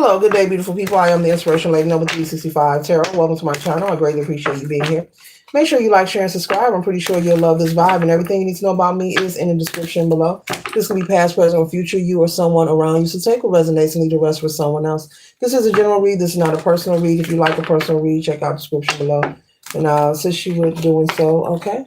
Hello, good day, beautiful people. I am the Inspirational Lady Number 365 Tarot. Welcome to my channel. I greatly appreciate you being here. Make sure you like, share, and subscribe. I'm pretty sure you'll love this vibe, and everything you need to know about me is in the description below. This can be past, present, or future, you or someone around you. So take what resonates and leave the rest for someone else. This is a general read. This is not a personal read. If you like a personal read, check out the description below. And I'll assist you with doing so, okay?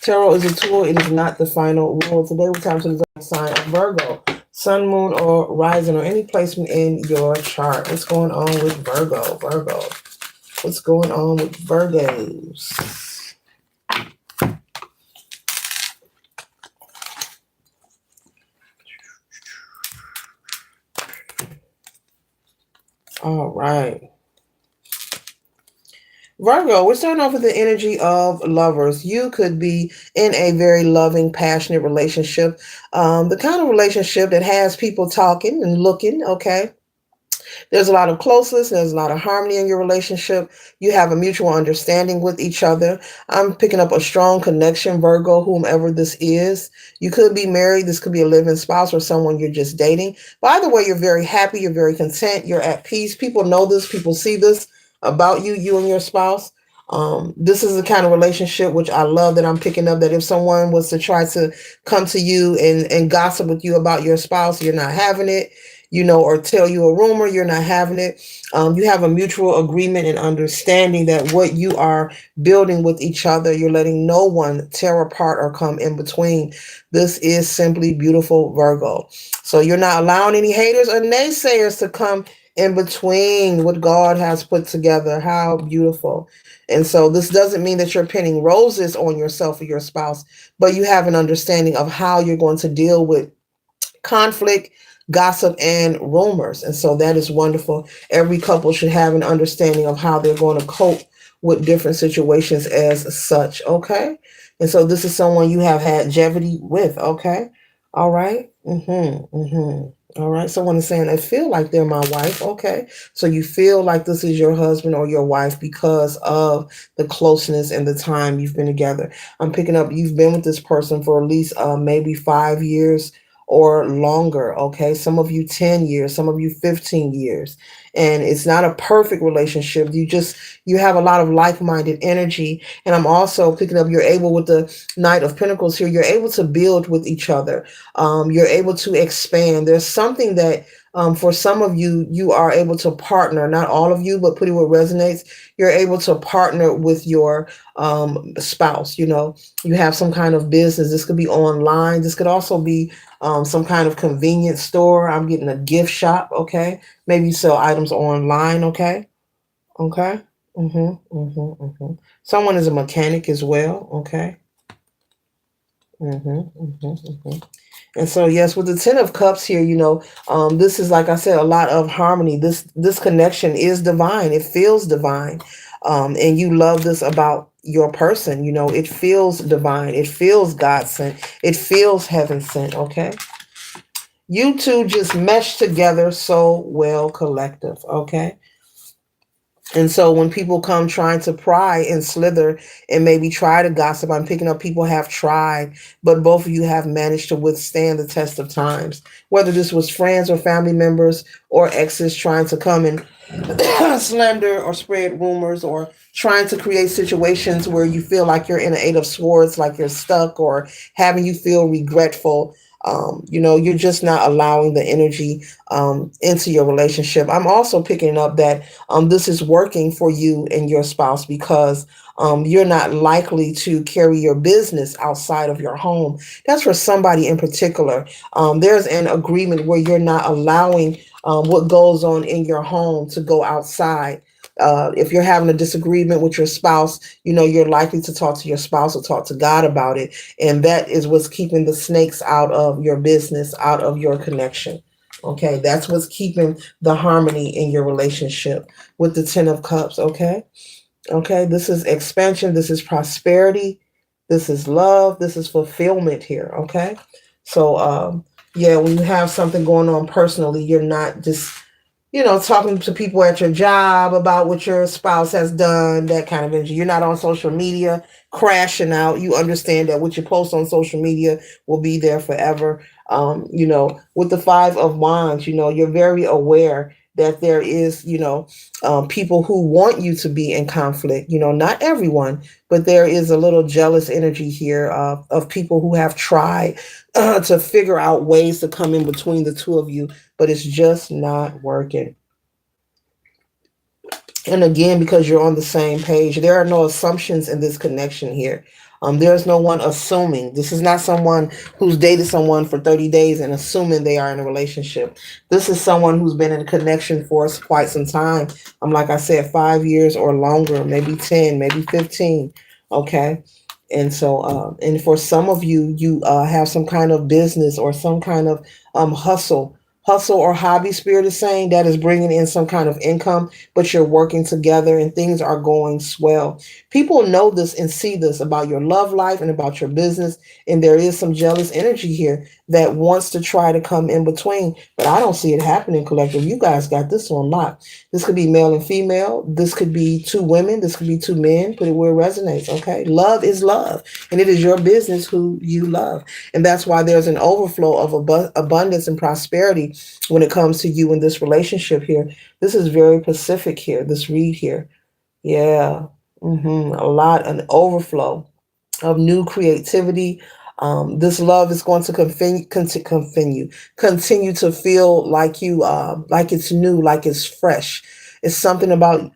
Tarot is a tool. It is not the final rule. Today we're time to the sign of Virgo. Sun, moon, or rising, or any placement in your chart. What's going on with Virgo? Virgo. What's going on with Virgos? All right. Virgo, we're starting off with the energy of lovers. You could be in a very loving, passionate relationship. The kind of relationship that has people talking and looking, okay? There's a lot of closeness. There's a lot of harmony in your relationship. You have a mutual understanding with each other. I'm picking up a strong connection, Virgo, whomever this is. You could be married. This could be a living spouse or someone you're just dating. By the way, you're very happy. You're very content. You're at peace. People know this. People see this about you, you and your spouse. This is the kind of relationship which I love that I'm picking up, that if someone was to try to come to you and gossip with you about your spouse, you're not having it, you know, or tell you a rumor, you're not having it. You have a mutual agreement and understanding that what you are building with each other, you're letting no one tear apart or come in between. This is simply beautiful, Virgo. So you're not allowing any haters or naysayers to come in between what God has put together. How beautiful. And so this doesn't mean that you're pinning roses on yourself or your spouse, but you have an understanding of how you're going to deal with conflict, gossip, and rumors. And so that is wonderful. Every couple should have an understanding of how they're going to cope with different situations as such. Okay. And so this is someone you have had longevity with. Okay. All right. All right. Someone is saying, I feel like they're my wife. Okay. So you feel like this is your husband or your wife because of the closeness and the time you've been together. I'm picking up, you've been with this person for at least maybe 5 years or longer. Okay. Some of you 10 years, some of you 15 years. And it's not a perfect relationship. You have a lot of like-minded energy. And I'm also picking up, you're able, with the Knight of Pentacles here, you're able to build with each other. You're able to expand. There's something that for some of you, you are able to partner, not all of you, but pretty what resonates. You're able to partner with your spouse. You know, you have some kind of business. This could be online. This could also be some kind of convenience store. I'm getting a gift shop. Okay. Maybe you sell items online. Okay. Okay. Someone is a mechanic as well. Okay. And so, yes, with the Ten of Cups here, you know, this is, like I said, a lot of harmony. This connection is divine. It feels divine. And you love this about your person. You know, it feels divine. It feels God sent. It feels heaven sent. Okay. You two just mesh together so well, collective. Okay. And so when people come trying to pry and slither and maybe try to gossip, I'm picking up people have tried, but both of you have managed to withstand the test of times. Whether this was friends or family members or exes trying to come and slander or spread rumors, or trying to create situations where you feel like you're in an Eight of Swords, like you're stuck, or having you feel regretful. You know, you're just not allowing the energy into your relationship. I'm also picking up that this is working for you and your spouse because you're not likely to carry your business outside of your home. That's for somebody in particular. There's an agreement where you're not allowing what goes on in your home to go outside. If you're having a disagreement with your spouse, you know, you're likely to talk to your spouse or talk to God about it. And that is what's keeping the snakes out of your business, out of your connection. Okay, that's what's keeping the harmony in your relationship with the Ten of Cups. Okay, okay, this is expansion. This is prosperity. This is love. This is fulfillment here. Okay, so yeah, when you have something going on personally, you're not just talking to people at your job about what your spouse has done, that kind of energy. You're not on social media crashing out. You understand that what you post on social media will be there forever. With the Five of Wands, you're very aware that there is, people who want you to be in conflict. Not everyone, but there is a little jealous energy here of people who have tried to figure out ways to come in between the two of you, but it's just not working. And again, because you're on the same page, there are no assumptions in this connection here. There's no one assuming. This is not someone who's dated someone for 30 days and assuming they are in a relationship. This is someone who's been in a connection for quite some time. Like I said, 5 years or longer, maybe 10, maybe 15. Okay. And so, and for some of you, you have some kind of business or some kind of hustle or hobby, spirit is saying, that is bringing in some kind of income, but you're working together and things are going swell. People know this and see this about your love life and about your business, and there is some jealous energy here that wants to try to come in between, but I don't see it happening, collective. You guys got this on lock. This could be male and female. This could be two women. This could be two men. Put it where it resonates. Okay, love is love, and it is your business who you love. And that's why there's an overflow of abundance and prosperity when it comes to you in this relationship here. This is very Pacific here, this read here. Yeah. A lot, an overflow of new creativity. This love is going to continue to feel like like it's new, like it's fresh. It's something about,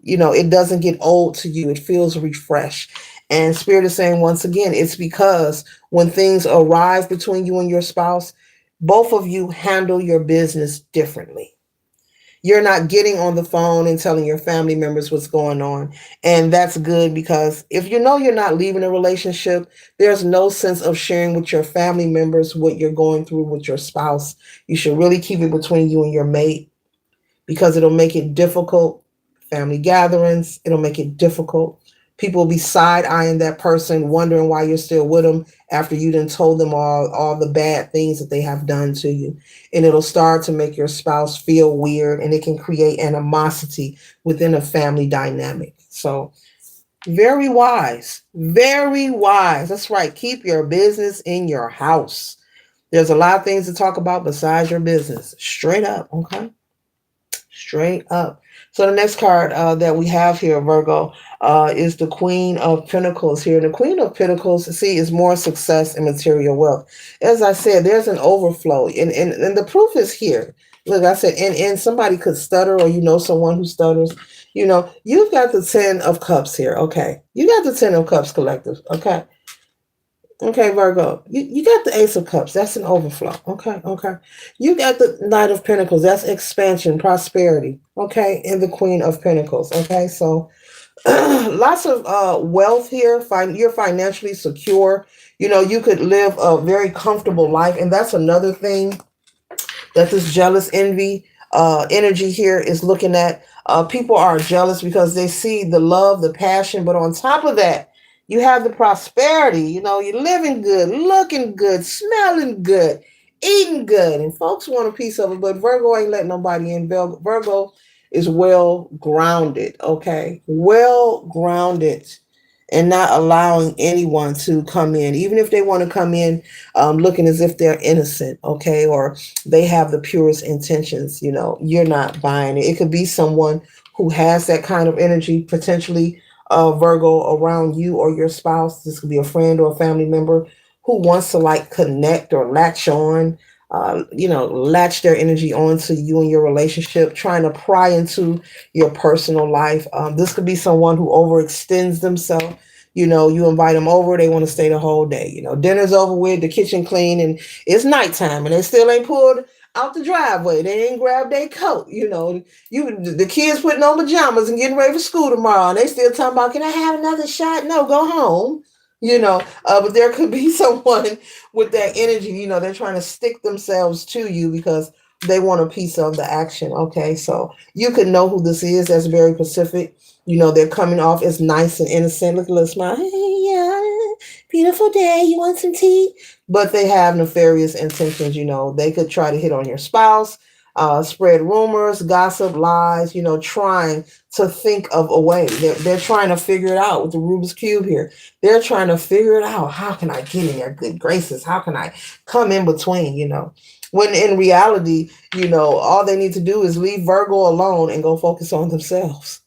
it doesn't get old to you. It feels refreshed. And Spirit is saying, once again, it's because when things arise between you and your spouse, both of you handle your business differently. You're not getting on the phone and telling your family members what's going on. And that's good, because if you know you're not leaving a relationship, there's no sense of sharing with your family members what you're going through with your spouse. You should really keep it between you and your mate, because it'll make it difficult. Family gatherings, it'll make it difficult. People will be side eyeing that person, wondering why you're still with them after you done told them all the bad things that they have done to you. And it'll start to make your spouse feel weird, and it can create animosity within a family dynamic. So, very wise, very wise. That's right. Keep your business in your house. There's a lot of things to talk about besides your business. Straight up, okay? Straight up. So the next card that we have here, Virgo, is the Queen of Pentacles here. The Queen of Pentacles, see, is more success and material wealth. As I said, there's an overflow, and the proof is here. Look, I said, and somebody could stutter, or someone who stutters. You've got the 10 of Cups here. Okay, you got the 10 of Cups, collective. Okay. Okay, Virgo, you got the Ace of Cups. That's an overflow. Okay, okay. You got the Knight of Pentacles. That's expansion, prosperity. Okay, and the Queen of Pentacles. Okay, so lots of wealth here. You're financially secure. You could live a very comfortable life, and that's another thing that this jealous envy energy here is looking at. People are jealous because they see the love, the passion, but on top of that, you have the prosperity. You're living good, looking good, smelling good, eating good, and folks want a piece of it. But Virgo ain't letting nobody in. Virgo is well grounded, okay? Well grounded, and not allowing anyone to come in, even if they want to come in looking as if they're innocent, okay, or they have the purest intentions. You're not buying it. It could be someone who has that kind of energy, potentially Virgo, around you or your spouse. This could be a friend or a family member who wants to like connect or latch on, latch their energy onto you and your relationship, trying to pry into your personal life. This could be someone who overextends themselves. You invite them over, they want to stay the whole day. Dinner's over with, the kitchen clean, and it's nighttime, and they still ain't pulled out the driveway. They ain't grabbed their coat. The kids putting on pajamas and getting ready for school tomorrow, and they still talking about, can I have another shot? No, go home. But there could be someone with that energy. They're trying to stick themselves to you because they want a piece of the action. Okay, so you could know who this is. That's very Pacific. They're coming off as nice and innocent. Look at a little smile. Hey, yeah, beautiful day. You want some tea? But they have nefarious intentions. They could try to hit on your spouse. spread rumors, gossip, lies, trying to think of a way. They're trying to figure it out with the Rubik's Cube here. They're trying to figure it out. How can I get in their good graces? How can I come in between? When in reality, all they need to do is leave Virgo alone and go focus on themselves.